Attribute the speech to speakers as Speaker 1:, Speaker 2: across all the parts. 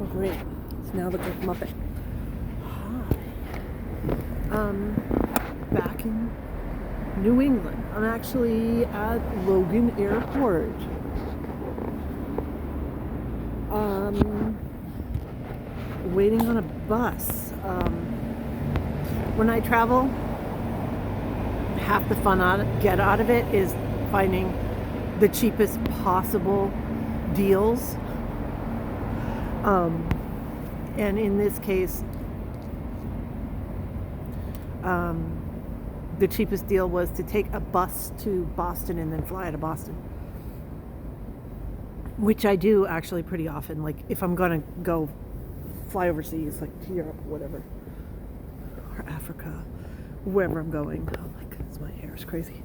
Speaker 1: Oh great, it's now the Good Muppet. Hi. Back in New England. I'm actually at Logan Airport. Waiting on a bus. When I travel, half the fun get out of it is finding the cheapest possible deals. And in this case, the cheapest deal was to take a bus to Boston and then fly to Boston, which I do actually pretty often. Like if I'm gonna go fly overseas, like to Europe or whatever, or Africa, wherever I'm going. Oh my goodness, my hair is crazy.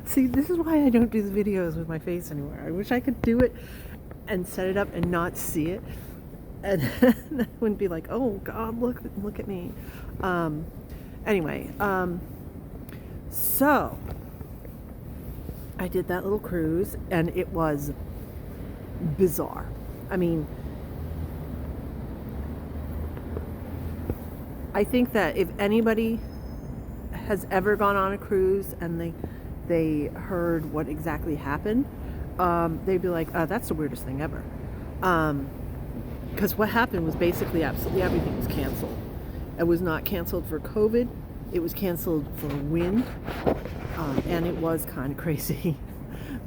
Speaker 1: See, this is why I don't do the videos with my face anymore. I wish I could do it and set it up and not see it, and I wouldn't be like, oh God, look at me. Anyway, so I did that little cruise, and it was bizarre. I mean, I think that if anybody has ever gone on a cruise and they heard what exactly happened, they'd be like, that's the weirdest thing ever. Because what happened was basically absolutely everything was canceled. It was not canceled for COVID. It was canceled for wind, and it was kind of crazy.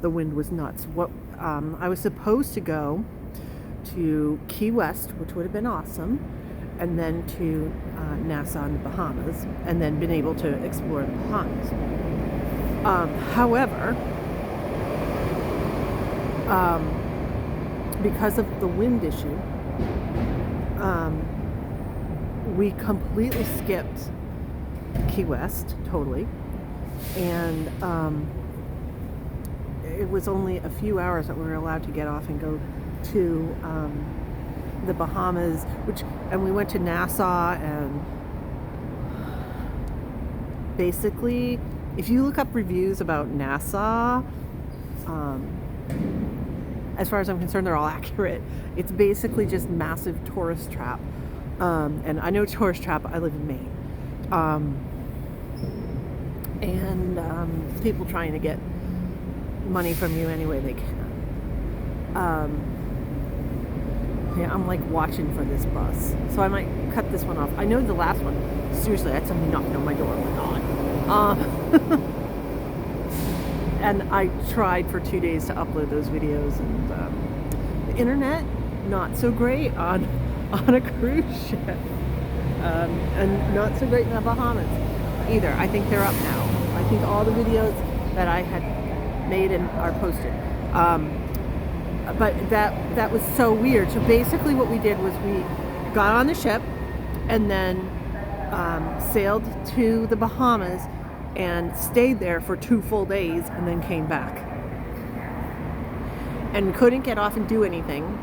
Speaker 1: The wind was nuts. I was supposed to go to Key West, which would have been awesome, and then to Nassau in the Bahamas, and then been able to explore the Bahamas. However, because of the wind issue, we completely skipped Key West, totally, and it was only a few hours that we were allowed to get off and go to the Bahamas, and we went to Nassau, and basically, if you look up reviews about Nassau, as far as I'm concerned, they're all accurate. It's basically just massive tourist trap. And I know tourist trap, I live in Maine. And people trying to get money from you any way they can. Yeah, I'm like watching for this bus. So I might cut this one off. I know the last one, seriously, I had somebody knocking on my door. Oh my God. And I tried for 2 days to upload those videos, and the internet, not so great on a cruise ship, and not so great in the Bahamas either. I think they're up now. I think all the videos that I had made are posted. But that was so weird. So basically what we did was we got on the ship and then sailed to the Bahamas and stayed there for 2 full days and then came back. And we couldn't get off and do anything.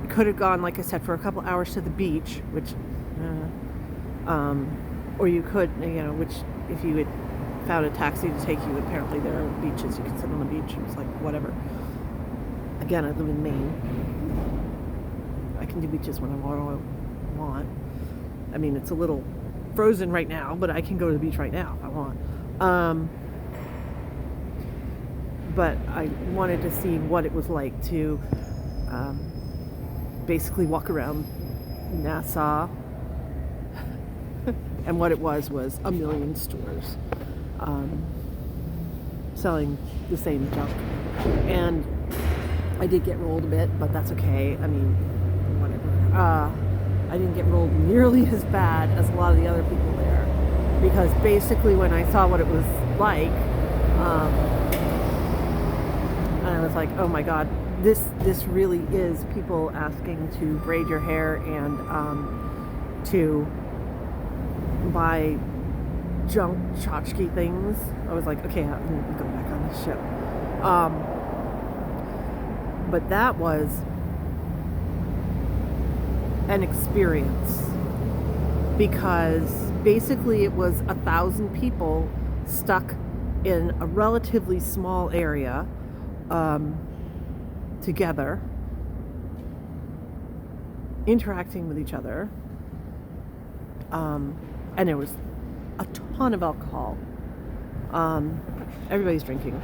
Speaker 1: Could have gone, like I said, for a couple hours to the beach, which, or you could, which if you had found a taxi to take you, apparently there are beaches, you can sit on the beach. It was like, whatever. Again, I live in Maine. I can do beaches when I want. I mean, it's a little frozen right now, but I can go to the beach right now if I want. But I wanted to see what it was like to basically walk around Nassau. And what it was a million stores selling the same junk. And I did get rolled a bit, but that's okay. I mean, whatever. I didn't get rolled nearly as bad as a lot of the other people there, because basically when I saw what it was like, and I was like, oh my God, this really is people asking to braid your hair and to buy junk tchotchke things. I was like, okay, I'm gonna go back on this ship. But that was an experience, because basically it was 1,000 people stuck in a relatively small area, together, interacting with each other, and there was a ton of alcohol. Everybody's drinking,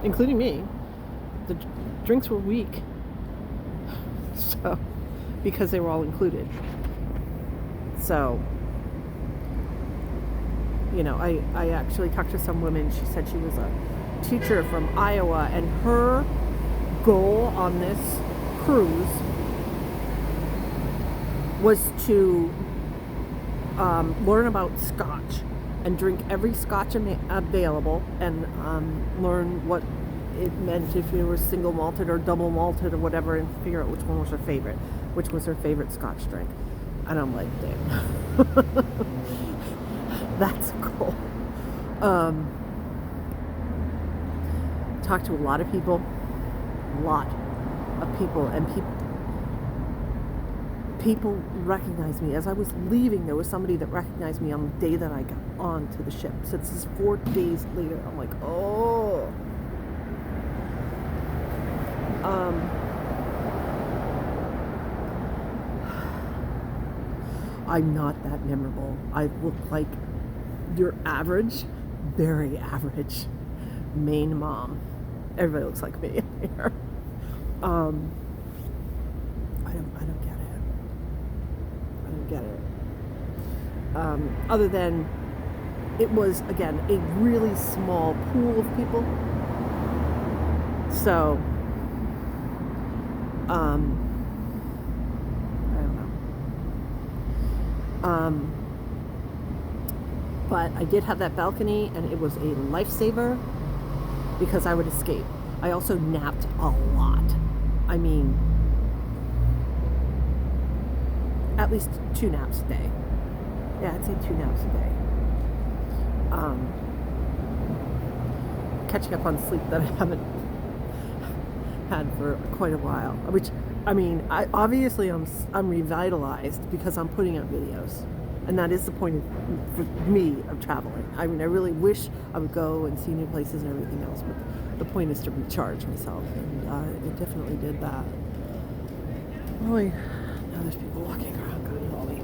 Speaker 1: including me. The drinks were weak, so because they were all included. So, you know, I actually talked to some woman. She said she was a teacher from Iowa, and her goal on this cruise was to learn about Scotch and drink every Scotch available, and learn what it meant if it was single malted or double malted or whatever, and figure out which one was her favorite, which was her favorite Scotch drink. And I'm like, damn. That's cool. Talked to a lot of people, and people recognized me. As I was leaving, there was somebody that recognized me on the day that I got onto the ship. So this is 4 days later. I'm like, oh. I'm not that memorable. I look like your average, very average Maine mom. Everybody looks like me here. I don't get it. I don't get it. Other than it was, again, a really small pool of people. So, I don't know. But I did have that balcony, and it was a lifesaver because I would escape. I also napped a lot. I mean, at least 2 naps a day. Yeah, I'd say 2 naps a day. Catching up on sleep that I haven't had for quite a while. Which, I mean, I'm revitalized because I'm putting out videos. And that is the point for me of traveling. I mean, I really wish I would go and see new places and everything else, but the point is to recharge myself, and it definitely did that. Boy, now there's people walking around, God help me.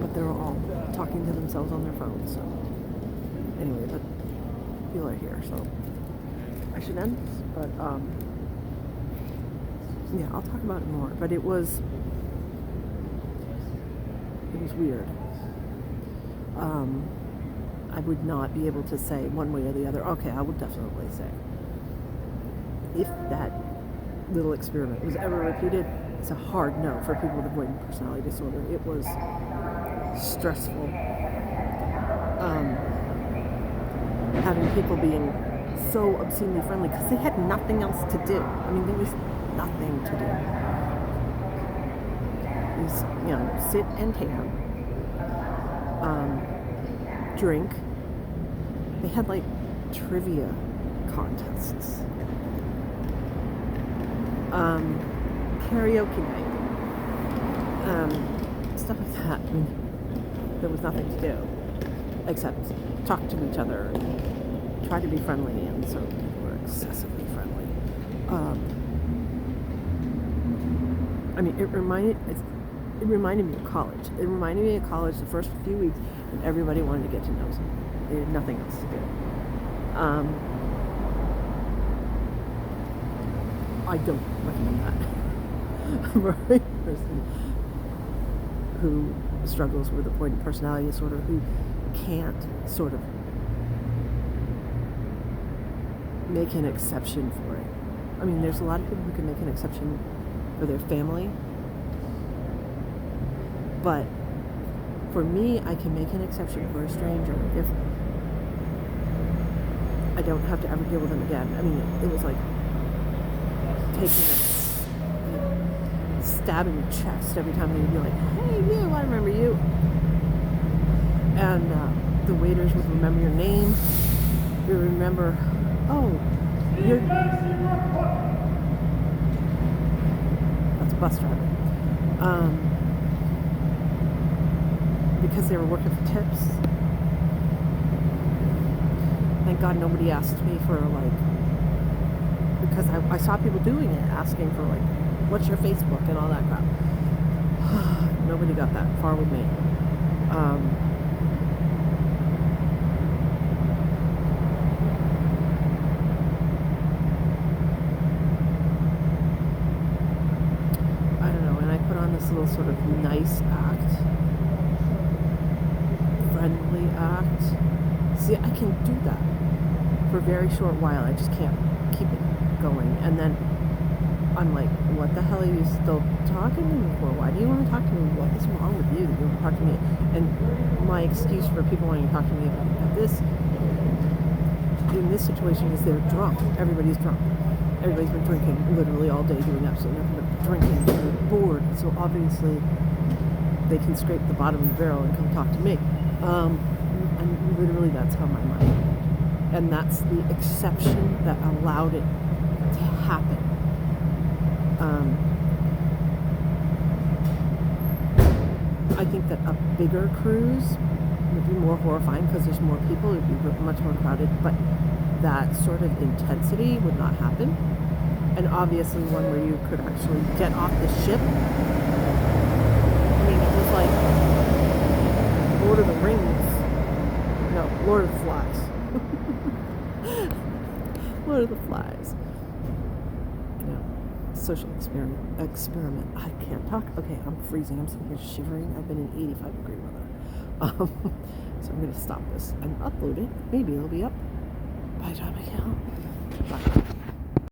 Speaker 1: But they're all talking to themselves on their phones, so. Anyway, but people are here, so I should end this, but yeah, I'll talk about it more, but it was weird. I would not be able to say one way or the other. Okay, I would definitely say if that little experiment was ever repeated, it's a hard no for people with avoidant personality disorder. It was stressful. Having people being so obscenely friendly because they had nothing else to do. I mean, there was nothing to do. Is, you know, sit and tan, drink. They had like trivia contests, karaoke night, stuff like that. I mean, there was nothing to do except talk to each other and try to be friendly, and so people were excessively friendly. I mean, it reminded me of college. It reminded me of college the first few weeks, and everybody wanted to get to know them. They had nothing else to do. I don't recommend that for a person who struggles with avoidant personality disorder, who can't sort of make an exception for it. I mean, there's a lot of people who can make an exception for their family, but for me, I can make an exception for a stranger if I don't have to ever deal with them again. I mean, it was like taking a stab in your chest every time they'd be like, "Hey, you, I remember you." And the waiters would remember your name. They would remember, oh, you're... That's a bus driver. Because they were working for tips. Thank God nobody asked me for like, because I saw people doing it, asking for like, what's your Facebook and all that crap. Nobody got that far with me. I don't know, and I put on this little sort of nice act, friendly act. See, I can do that for a very short while. I just can't keep it going. And then I'm like, what the hell are you still talking to me for? Why do you want to talk to me? What is wrong with you that you want to talk to me? And my excuse for people wanting to talk to me about this, in this situation, is they're drunk. Everybody's drunk. Everybody's been drinking literally all day, doing absolutely nothing but drinking. They're bored. So obviously they can scrape the bottom of the barrel and come talk to me. And literally that's how my mind went. And that's the exception that allowed it to happen. I think that a bigger cruise would be more horrifying because there's more people. It would be much more crowded, but that sort of intensity would not happen. And obviously one where you could actually get off the ship. I mean, it was like Lord of the Rings. No, Lord of the Flies. Lord of the Flies. Social experiment. I can't talk. Okay, I'm freezing. I'm sitting here shivering. I've been in 85-degree weather. So I'm going to stop this and upload it. Maybe it'll be up by the time I get home. Bye.